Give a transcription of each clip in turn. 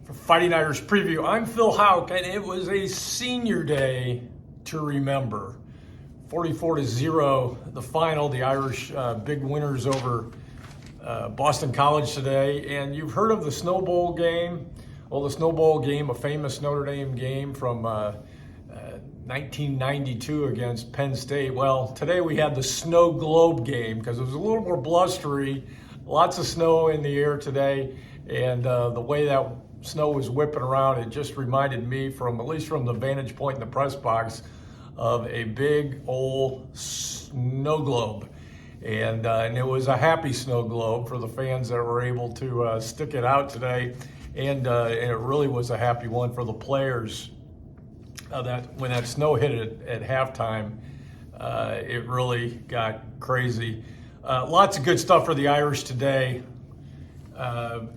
For Fighting Irish Preview, I'm Phil Houck, and it was a senior day to remember. 44-0, the final. The Irish big winners over Boston College today. And you've heard of the Snow Bowl game. Well, the Snow Bowl game, a famous Notre Dame game from 1992 against Penn State. Well, today we had the Snow Globe game because it was a little more blustery. Lots of snow in the air today. And the way that snow was whipping around, it just reminded me, at least from the vantage point in the press box, of a big old snow globe. And it was a happy snow globe for the fans that were able to stick it out today. And it really was a happy one for the players. That when that snow hit it at halftime, it really got crazy. Lots of good stuff for the Irish today.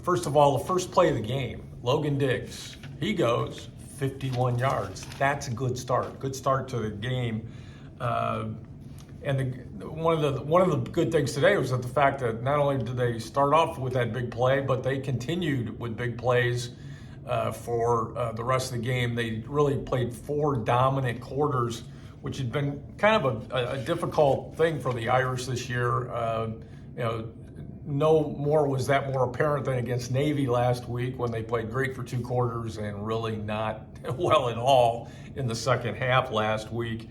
First of all, the first play of the game, Logan Diggs, he goes 51 yards. That's a good start. Good start to the game. And one of the good things today was that the fact that not only did they start off with that big play, but they continued with big plays for the rest of the game. They really played 4 dominant quarters, which had been kind of a difficult thing for the Irish this year. No more was that more apparent than against Navy last week when they played great for 2 quarters and really not well at all in the second half last week.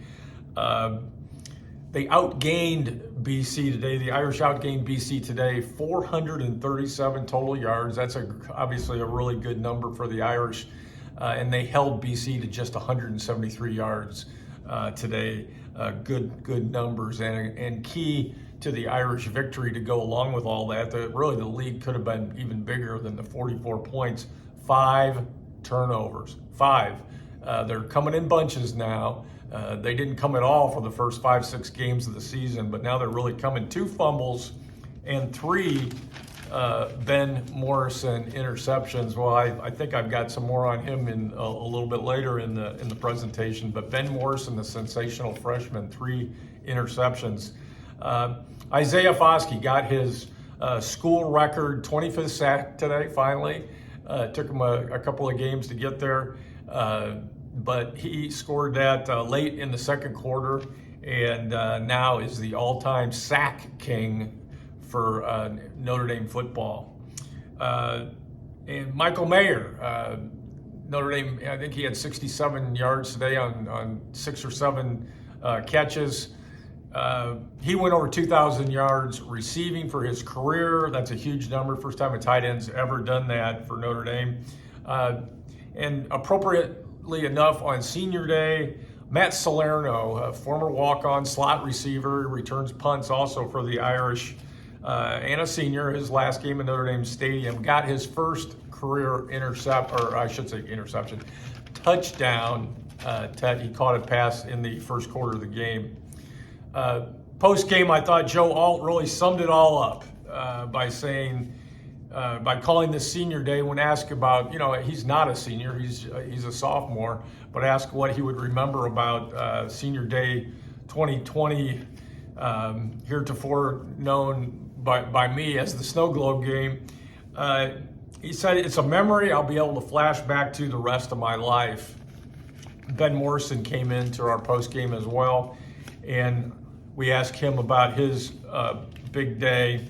They outgained BC today. The Irish outgained BC today, 437 total yards. That's obviously a really good number for the Irish. And they held BC to just 173 yards today. Good numbers and key to the Irish victory to go along with all that. Really the lead could have been even bigger than the 44 points. 5 turnovers. 5. They're coming in bunches now. They didn't come at all for the first 5-6 games of the season, but now they're really coming. 2 fumbles and 3 Ben Morrison interceptions. Well, I think I've got some more on him in a little bit later in the presentation. But Ben Morrison, the sensational freshman, 3 interceptions. Isaiah Foskey got his school record 25th sack today. Finally, took him a couple of games to get there. But he scored that late in the second quarter and now is the all-time sack king for Notre Dame football. And Michael Mayer, Notre Dame, I think he had 67 yards today on 6 or 7 catches. He went over 2,000 yards receiving for his career. That's a huge number. First time a tight end's ever done that for Notre Dame. And appropriately enough, on senior day, Matt Salerno, a former walk-on slot receiver, returns punts also for the Irish, and a senior. His last game in Notre Dame Stadium, got his first career interception, touchdown. He caught a pass in the first quarter of the game. Post-game, I thought Joe Alt really summed it all up by calling this senior day when asked about, he's not a senior, he's a sophomore, but asked what he would remember about senior day 2020, heretofore known by me as the Snow Globe game. He said, "It's a memory I'll be able to flash back to the rest of my life." Ben Morrison came into our post-game as well, and we asked him about his big day,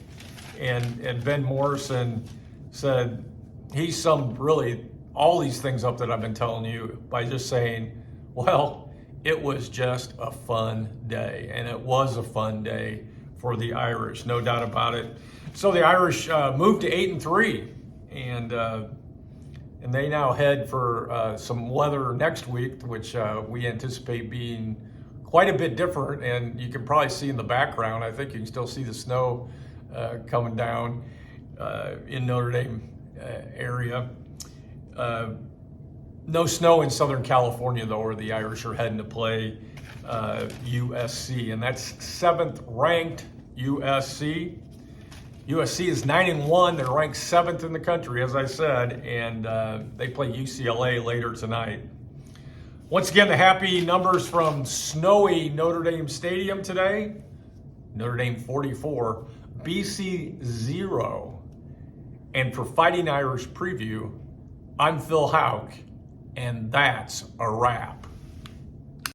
and Ben Morrison said he summed really all these things up that I've been telling you by just saying, well, it was just a fun day, and it was a fun day for the Irish, no doubt about it. So the Irish moved to 8-3, and they now head for some weather next week, which we anticipate being quite a bit different, and you can probably see in the background, I think you can still see the snow coming down in Notre Dame area. No snow in Southern California, though, where the Irish are heading to play USC, and that's 7th ranked USC. USC is 9-1. They're ranked 7th in the country, as I said, and they play UCLA later tonight. Once again, the happy numbers from snowy Notre Dame Stadium today. Notre Dame 44, BC 0. And for Fighting Irish Preview, I'm Phil Houck, and that's a wrap.